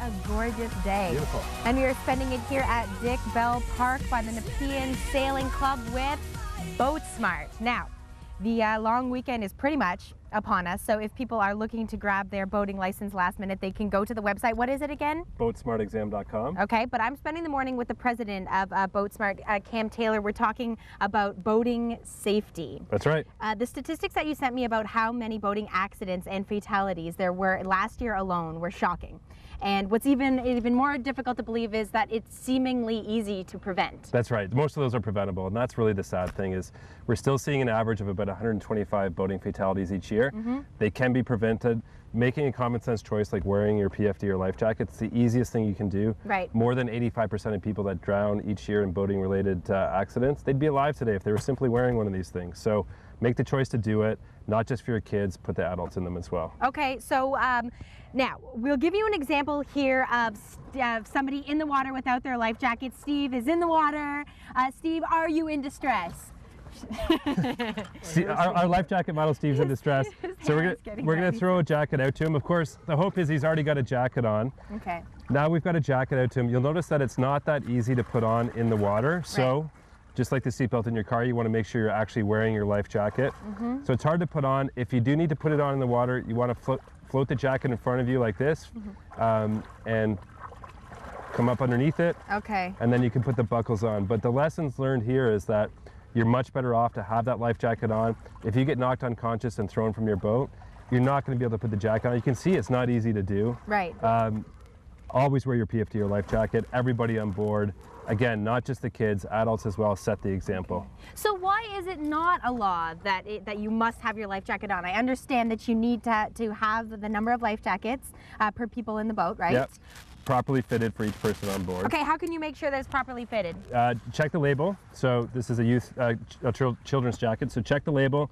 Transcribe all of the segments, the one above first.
a gorgeous day. Beautiful. And we are spending it here at Dick Bell Park by the Nepean Sailing Club with BOATsmart. Now, the long weekend is pretty much upon us, so if people are looking to grab their boating license last minute, they can go to the website. What is it again? BOATsmartexam.com. Okay, but I'm spending the morning with the president of BOATsmart, Cam Taylor. We're talking about boating safety. That's right. The statistics that you sent me about how many boating accidents and fatalities there were last year alone were shocking. And what's even more difficult to believe is that it's seemingly easy to prevent. That's right. Most of those are preventable, and that's really the sad thing is we're still seeing an average of about 125 boating fatalities each year. They can be prevented. Making a common sense choice like wearing your PFD or life jacket, it's the easiest thing you can do. Right. More than 85% of people that drown each year in boating related accidents, they'd be alive today if they were simply wearing one of these things. So make the choice to do it, not just for your kids, put the adults in them as well. Okay, so now we'll give you an example here of somebody in the water without their life jacket. Steve is in the water. Steve, are you in distress? See, our life jacket model Steve's in distress, so we're gonna throw a jacket out to him. Of course, the hope is he's already got a jacket on. Okay. Now we've got a jacket out to him. You'll notice that it's not that easy to put on in the water. So, right. Just like the seatbelt in your car, you want to make sure you're actually wearing your life jacket. So it's hard to put on. If you do need to put it on in the water, you want to float the jacket in front of you like this, and come up underneath it. Okay. And then you can put the buckles on. But the lessons learned here is that you're much better off to have that life jacket on. If you get knocked unconscious and thrown from your boat, you're not going to be able to put the jacket on. You can see it's not easy to do. Right. Always wear your PFD or life jacket. Everybody on board. Again, not just the kids, adults as well, set the example. So why is it not a law that you must have your life jacket on? I understand that you need to have the number of life jackets per people in the boat, right? Yep. Properly fitted for each person on board. Okay, how can you make sure that it's properly fitted? Check the label. So this is a children's jacket. So check the label.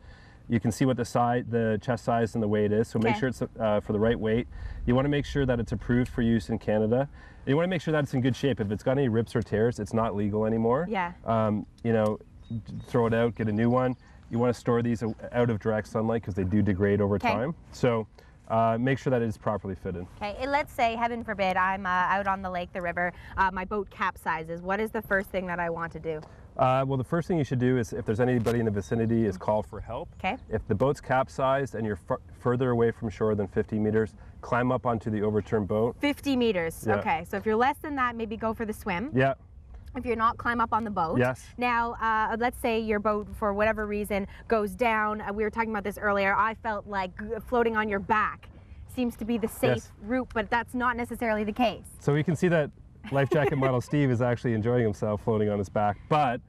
You can see what the chest size and the weight is. So make sure it's for the right weight. You want to make sure that it's approved for use in Canada. You want to make sure that it's in good shape. If it's got any rips or tears, it's not legal anymore. Yeah. You know, throw it out, get a new one. You want to store these out of direct sunlight because they do degrade over time. So make sure that it is properly fitted. Okay, let's say, heaven forbid, I'm out on the lake, the river, my boat capsizes. What is the first thing that I want to do? Well, the first thing you should do is, if there's anybody in the vicinity, is call for help. Okay. If the boat's capsized and you're further away from shore than 50 meters, climb up onto the overturned boat. 50 meters, Yeah. Okay. So if you're less than that, maybe go for the swim. Yeah. If you're not, climb up on the boat. Yes. Now, let's say your boat, for whatever reason, goes down. We were talking about this earlier. I felt like floating on your back seems to be the safe route, but that's not necessarily the case. So we can see that life jacket model Steve is actually enjoying himself floating on his back. But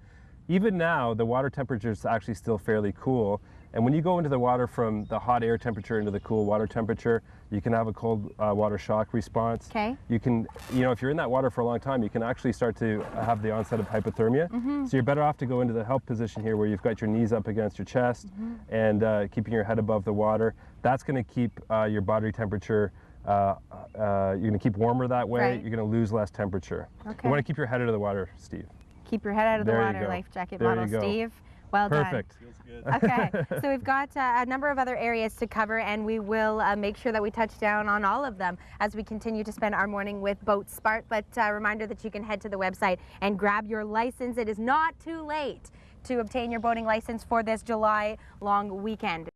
even now, the water temperature is actually still fairly cool. And when you go into the water from the hot air temperature into the cool water temperature, you can have a cold water shock response. Okay. You can, if you're in that water for a long time, you can actually start to have the onset of hypothermia. So you're better off to go into the help position here where you've got your knees up against your chest and keeping your head above the water. That's going to keep your body temperature, you're going to keep warmer that way. Right. You're going to lose less temperature. Okay. You want to keep your head out of the water, Steve. Keep your head out of the There you water, go. life jacket There model, you go. Steve. Well done. Perfect. Feels good. Okay, so we've got a number of other areas to cover, and we will make sure that we touch down on all of them as we continue to spend our morning with BOATsmart. But a reminder that you can head to the website and grab your license. It is not too late to obtain your boating license for this July long weekend.